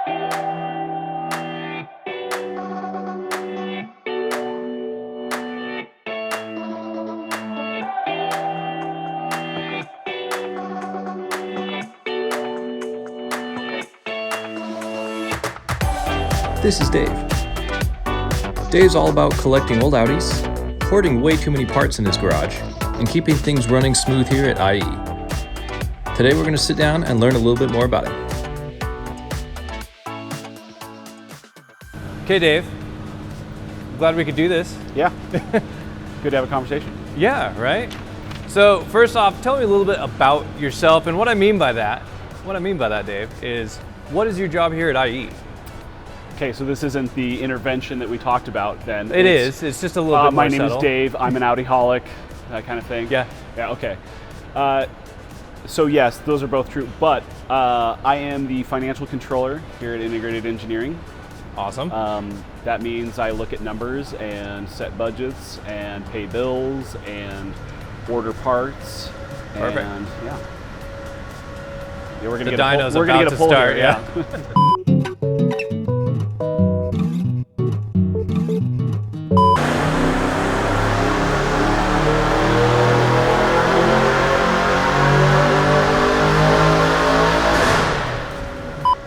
This is Dave. Dave's all about collecting old Audis, hoarding way too many parts in his garage, and keeping things running smooth here at IE. Today we're going to sit down and learn a little bit more about him. Okay, Dave. I'm glad we could do this. Yeah. Good to have a conversation. Yeah, right? So first off, tell me a little bit about yourself, and what I mean by that, Dave, is what is your job here at IE? Okay, so this isn't the intervention that we talked about then. It's just a little bit more my name subtle. is Dave, I'm an Audi-holic, that kind of thing. Yeah. Yeah, okay. So yes, those are both true, but I am the financial controller here at Integrated Engineering. Awesome. That means I look at numbers and set budgets and pay bills and order parts. Perfect. And yeah. Yeah, we're gonna The get dyno's we're gonna about get a to pull start, here, yeah.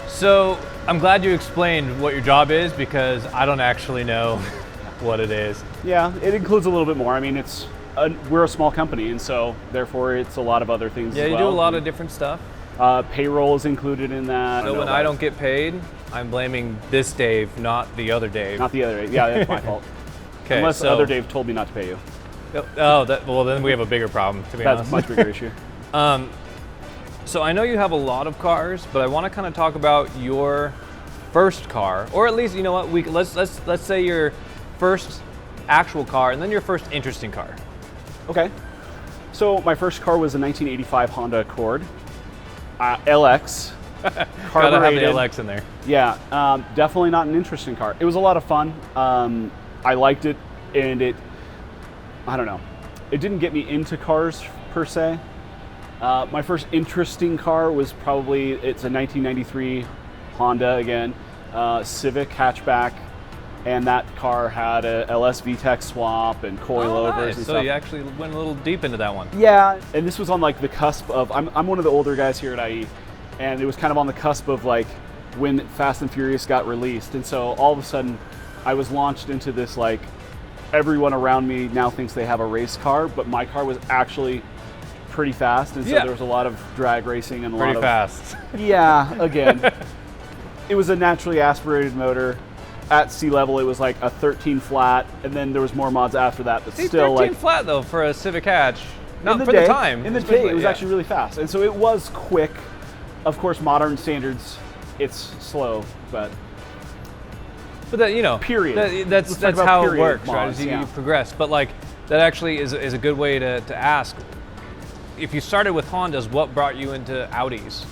So I'm glad you explained what your job is, because I don't actually know what it is. Yeah, it includes a little bit more. I mean, we're a small company, and so therefore it's a lot of other things Yeah, as you well. do a lot of different stuff. Payroll is included in that. So when I don't get paid, I'm blaming this Dave, not the other Dave. Not the other Dave. Yeah, that's my fault. Okay, Unless so, other Dave told me not to pay you. well, then we have a bigger problem, to be That's honest. a much bigger issue. So I know you have a lot of cars, but I want to kind of talk about your first car, or at least, you know what, let's say your first actual car, and then your first interesting car. Okay. So my first car was a 1985 Honda Accord, LX. Gotta have the carbureted. LX in there. Yeah, definitely not an interesting car. It was a lot of fun. I liked it, and I don't know, it didn't get me into cars per se. My first interesting car was probably, it's a 1993 Honda again, Civic hatchback, and that car had a LS VTEC swap and coilovers Nice. and So stuff. you actually went a little deep into that one. Yeah, and this was on like the cusp of, I'm one of the older guys here at IE, and it was kind of on the cusp of like when Fast and Furious got released, and so all of a sudden I was launched into this, like, everyone around me now thinks they have a race car, but my car was actually pretty fast, and so there was a lot of drag racing and a lot Pretty of fast. Yeah, again, it was a naturally aspirated motor. At sea level, it was like a 13 flat, and then there was more mods after that, but See, still 13 like flat though for a Civic hatch. Not in for day, the time. In the especially, day, it was yeah. actually really fast, and so it was quick. Of course, modern standards, it's slow, but But that, you know, Period. that's Let's talk about how it period works, right? mods, As you yeah. progress. But like, that actually is a good way to ask. If you started with Hondas, what brought you into Audis?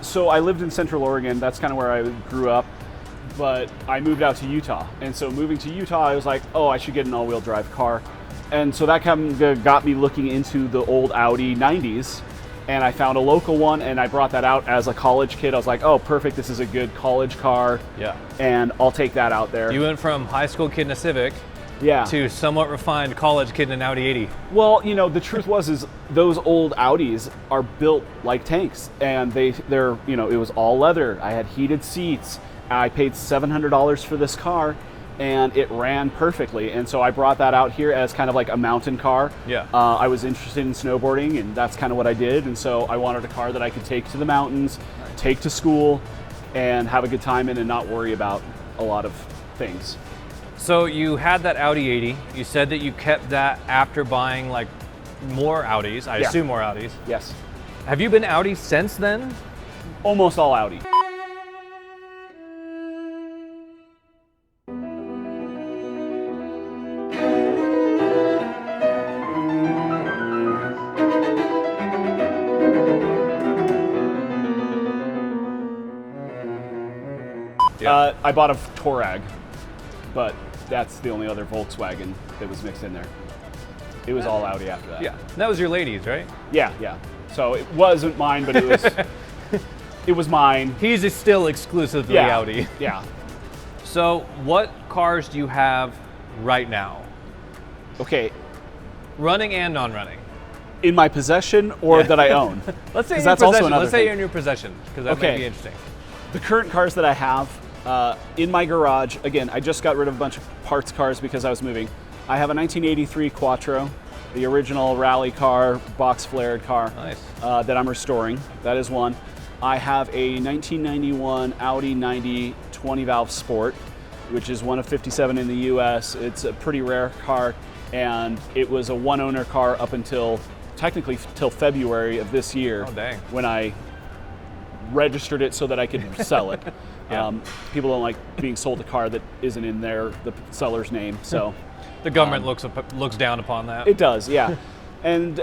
So I lived in Central Oregon. That's kind of where I grew up. But I moved out to Utah. And so moving to Utah, I was like, oh, I should get an all-wheel drive car. And so that kind of got me looking into the old Audi 90s. And I found a local one, and I brought that out as a college kid. I was like, oh, perfect, this is a good college car. Yeah. And I'll take that out there. You went from high school kid in a Civic Yeah. to somewhat refined college kid in an Audi 80. Well, you know, the truth is those old Audis are built like tanks, and they're, you know, it was all leather. I had heated seats. I paid $700 for this car, and it ran perfectly. And so I brought that out here as kind of like a mountain car. Yeah. I was interested in snowboarding, and that's kind of what I did. And so I wanted a car that I could take to the mountains, take to school, and have a good time in and not worry about a lot of things. So you had that Audi 80. You said that you kept that after buying like more Audis. I Yeah. assume more Audis. Yes. Have you been Audi since then? Almost all Audi. I bought a Touareg, but that's the only other Volkswagen that was mixed in there. It was all Audi after that. Yeah. That was your ladies, right? Yeah, yeah. So it wasn't mine, but it was it was mine. He's still exclusively Yeah. Audi. Yeah. So what cars do you have right now? Okay. Running and non-running. In my possession or Yeah. that I own? Let's say 'Cause in your that's also possession. another Let's say thing. you're in your possession, because that Okay. might be interesting. The current cars that I have in my garage, again, I just got rid of a bunch of parts cars because I was moving. I have a 1983 Quattro, the original rally car, box flared car. Nice. That I'm restoring. That is one. I have a 1991 Audi 90 20 valve Sport, which is one of 57 in the US. It's a pretty rare car, and it was a one owner car up until technically till February of this year. Oh, dang. When I registered it so that I could sell it. Yeah. People don't like being sold a car that isn't in the seller's name. So The government looks down upon that. it does, yeah. And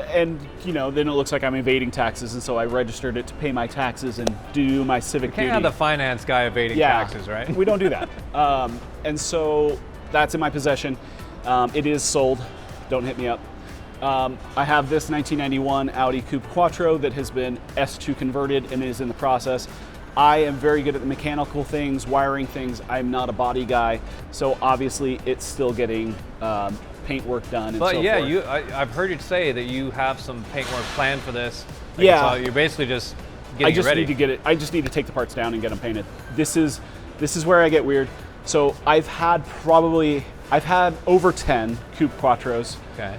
you know, then it looks like I'm evading taxes, and so I registered it to pay my taxes and do my civic Can't duty. have the finance guy evading taxes, right? We don't do that. And so that's in my possession. It is sold. Don't hit me up. I have this 1991 Audi Coupe Quattro that has been S2 converted and is in the process. I am very good at the mechanical things, wiring things. I'm not a body guy, so obviously it's still getting paint work done and But so yeah, forth. I've heard you say that you have some paint work planned for this. Yeah. So you're basically just I getting just it ready. need to get it. I just need to take the parts down and get them painted. This is where I get weird. So I've had over 10 Coupe Quattros. Okay.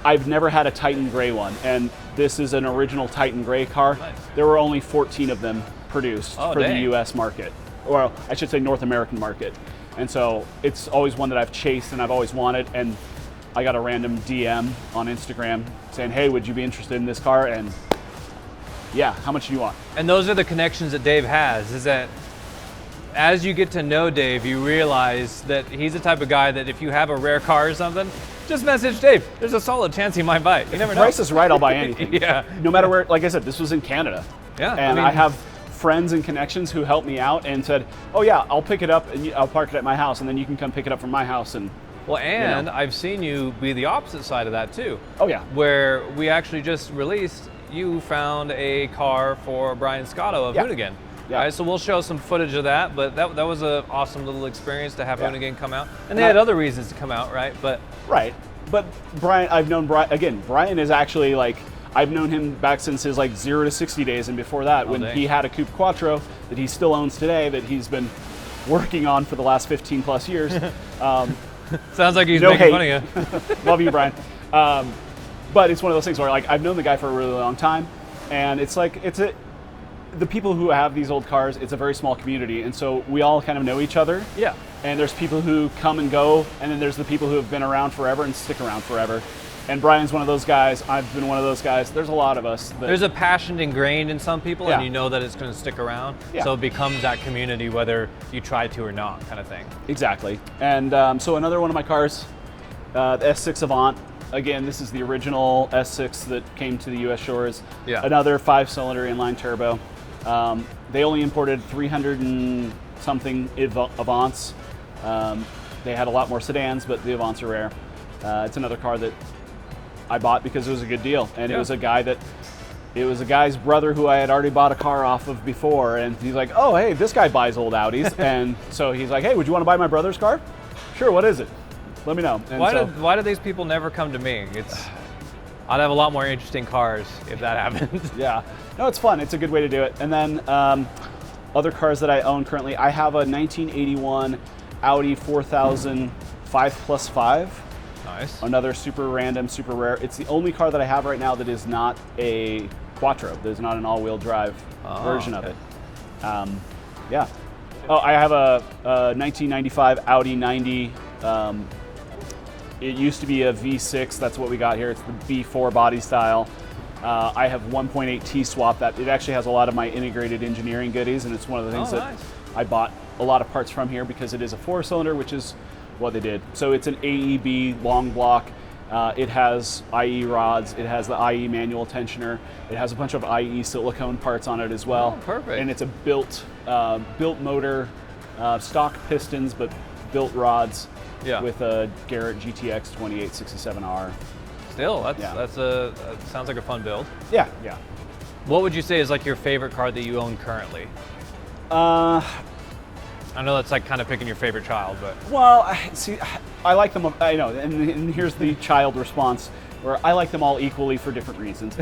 I've never had a Titan Gray one, and this is an original Titan Gray car. Nice. There were only 14 of them produced Oh, for dang. the U.S. market, or I should say North American market. And so it's always one that I've chased and I've always wanted. And I got a random DM on Instagram saying, "Hey, would you be interested in this car?" And yeah, how much do you want? And those are the connections that Dave has, is that as you get to know Dave, you realize that he's the type of guy that if you have a rare car or something, just message Dave. There's a solid chance he might buy it. You never know. Price is right, I'll buy anything. Yeah. No matter where, like I said, this was in Canada. Yeah, I And mean- I have friends and connections who helped me out and said, "Oh yeah, I'll pick it up and I'll park it at my house, and then you can come pick it up from my house." And Well, and know. I've seen you be the opposite side of that too. oh yeah, Where we actually just released, you found a car for Brian Scotto of Yeah. Hoonigan. Yeah. Right, so we'll show some footage of that, but that was an awesome little experience to have Yeah. Hoonigan come out. And And they had I- other reasons to come out, right? But right. But Brian, I've known Brian again. Brian is actually like, I've known him back since his like 0 to 60 days, and before that, when dang. he had a Coupe Quattro that he still owns today, that he's been working on for the last 15 plus years. sounds like he's No making hate. fun of you. Love you, Brian. But it's one of those things where like I've known the guy for a really long time, and it's like the people who have these old cars. It's a very small community, and so we all kind of know each other. Yeah. And there's people who come and go, and then there's the people who have been around forever and stick around forever. And Brian's one of those guys. I've been one of those guys. There's a lot of us. There's a passion ingrained in some people, Yeah. and you know that it's going to stick around. Yeah. So it becomes that community, whether you try to or not, kind of thing. Exactly. And so another one of my cars, the S6 Avant. Again, this is the original S6 that came to the U.S. shores. Yeah. Another 5-cylinder inline turbo. They only imported 300 and something Avants. They had a lot more sedans, but the Avants are rare. It's another car that I bought because it was a good deal, and Yeah. it was a guy's brother who I had already bought a car off of before, and he's like, "Oh, hey, this guy buys old Audis," and so he's like, "Hey, would you want to buy my brother's car?" "Sure, what is it? Let me know." And Why do these people never come to me? I'd have a lot more interesting cars if that happened. yeah, no, it's fun. It's a good way to do it. And then other cars that I own currently, I have a 1981 Audi 4000 5+5. Nice. Another super random, super rare. It's the only car that I have right now that is not a Quattro. There's not an all-wheel drive version of okay. it. Yeah. Oh, I have a 1995 Audi 90. It used to be a V6. That's what we got here. It's the V4 body style. I have 1.8 T-swap. That it actually has a lot of my integrated engineering goodies, and it's one of the things Oh, that nice. I bought a lot of parts from here because it is a 4-cylinder, which is what they did. So it's an AEB long block. It has IE rods. It has the IE manual tensioner. It has a bunch of IE silicone parts on it as well. Oh, perfect. And it's a built motor, stock pistons, but built rods. Yeah. With a Garrett GTX 2867R. Still, Yeah. that sounds like a fun build. Yeah, yeah. What would you say is like your favorite car that you own currently? I know that's like kind of picking your favorite child, but Well, see, I like them. I know, and here's the child response, where I like them all equally for different reasons.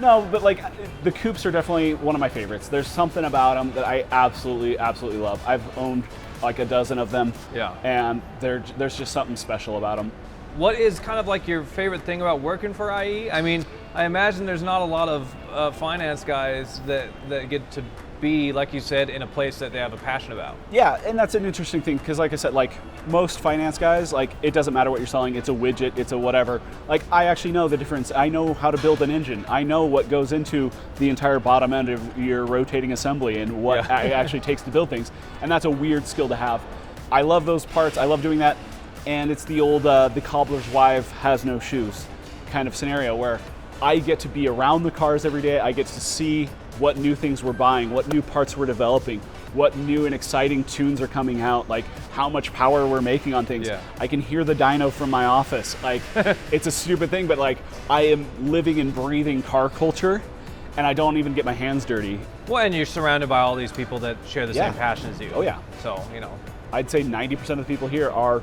No, but like the coupes are definitely one of my favorites. There's something about them that I absolutely love. I've owned like a dozen of them. Yeah. And there's just something special about them. what is kind of like your favorite thing about working for IE? I mean, I imagine there's not a lot of finance guys that get to be, like you said, in a place that they have a passion about. Yeah, and that's an interesting thing because, like I said, like most finance guys, like it doesn't matter what you're selling. It's a widget, it's a whatever. Like I actually know the difference. I know how to build an engine. I know what goes into the entire bottom end of your rotating assembly and what it actually takes to build things. And that's a weird skill to have. I love those parts. I love doing that. And it's the old the cobbler's wife has no shoes kind of scenario where I get to be around the cars every day. I get to see what new things we're buying, what new parts we're developing, what new and exciting tunes are coming out, like how much power we're making on things. Yeah. I can hear the dyno from my office. Like it's a stupid thing, but like I am living and breathing car culture and I don't even get my hands dirty. Well, and you're surrounded by all these people that share the Yeah. same passion as you. Oh yeah. So, you know. I'd say 90% of the people here are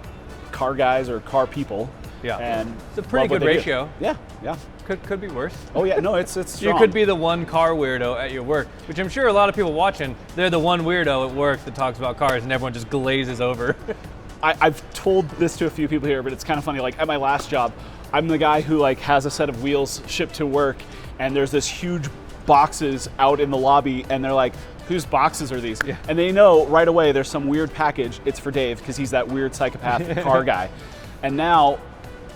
car guys or car people. Yeah. And It's a pretty love what good they do. ratio. Yeah, yeah. Could be worse. Oh yeah, no, it's You strong. could be the one car weirdo at your work, which I'm sure a lot of people watching, they're the one weirdo at work that talks about cars and everyone just glazes over. I've told this to a few people here, but it's kind of funny. Like at my last job, I'm the guy who like has a set of wheels shipped to work, and there's this huge boxes out in the lobby, and they're like, "Whose boxes are these?" Yeah. And they know right away there's some weird package. It's for Dave because he's that weird psychopath car guy. And now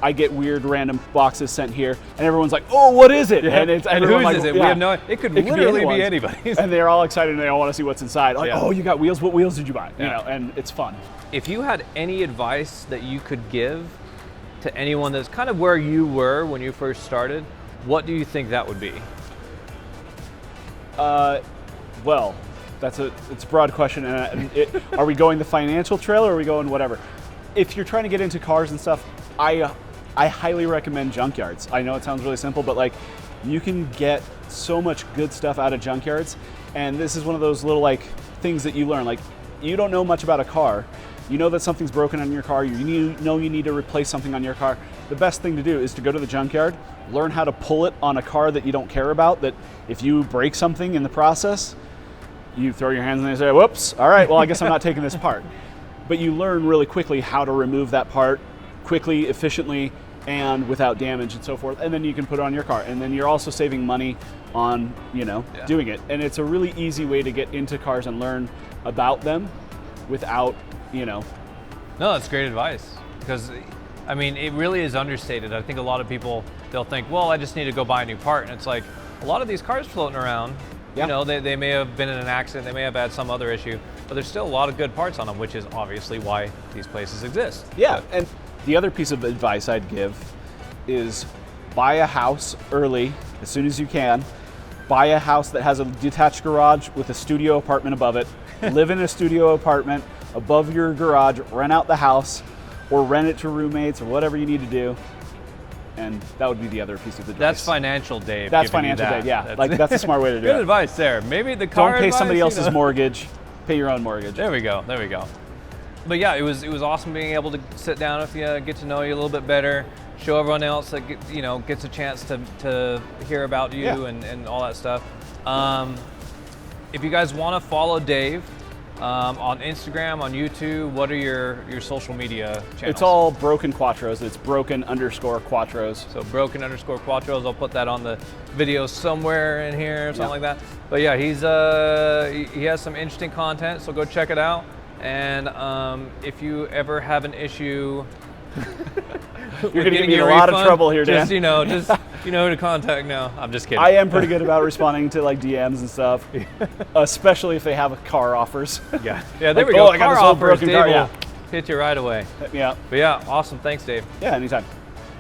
I get weird random boxes sent here, and everyone's like, "Oh, what is it?" Yeah. And it's And everyone whose like, is it? yeah. We have no. It could literally be anybody's. And they're all excited and they all want to see what's inside. Like, Yeah. "Oh, you got wheels? What wheels did you buy?" You Yeah. know, and it's fun. If you had any advice that you could give to anyone that's kind of where you were when you first started, what do you think that would be? Well, it's a broad question. And are we going the financial trail or are we going whatever? If you're trying to get into cars and stuff, I highly recommend junkyards. I know it sounds really simple, but like you can get so much good stuff out of junkyards. And this is one of those little like things that you learn. Like you don't know much about a car. You know that something's broken on your car. You need to replace something on your car. The best thing to do is to go to the junkyard, learn how to pull it on a car that you don't care about, that if you break something in the process, you throw your hands in there and say, "Whoops, all right, well, I guess I'm not taking this part." But you learn really quickly how to remove that part quickly, efficiently, and without damage and so forth. And then you can put it on your car. And then you're also saving money on, doing it. And it's a really easy way to get into cars and learn about them without, No, that's great advice because, I mean, it really is understated. I think a lot of people, they'll think, well, I just need to go buy a new part. And it's like a lot of these cars floating around, Yeah. they may have been in an accident, they may have had some other issue, but there's still a lot of good parts on them, which is obviously why these places exist. Yeah, and the other piece of advice I'd give is buy a house early, as soon as you can. Buy a house that has a detached garage with a studio apartment above it. Live in a studio apartment above your garage, rent out the house, or rent it to roommates or whatever you need to do. And that would be the other piece of advice. That's financial Dave. That's giving you financial that. Dave, yeah. That's a smart way to do Good it. advice there. Maybe the car Don't pay advice, somebody else's you know. mortgage. Pay your own mortgage. There we go. But yeah, it was awesome being able to sit down with you, get to know you a little bit better, show everyone else that gets a chance to hear about you Yeah. and all that stuff. If you guys want to follow Dave on Instagram, on YouTube, what are your social media channels? It's all Broken Quattros. It's broken_Quattros. So broken_Quattros. I'll put that on the video somewhere in here or something like that. But yeah, he has some interesting content, so go check it out. And if you ever have an issue, You're gonna give me a lot of trouble here, Dan. just you know who to contact now. I'm just kidding. I am pretty good about responding to like DMs and stuff, especially if they have car offers. Yeah, there Like, we go. "Oh, I got Car this old offers, broken Dave car," will yeah. hit you right away. Yeah. But yeah, awesome. Thanks, Dave. Yeah, anytime.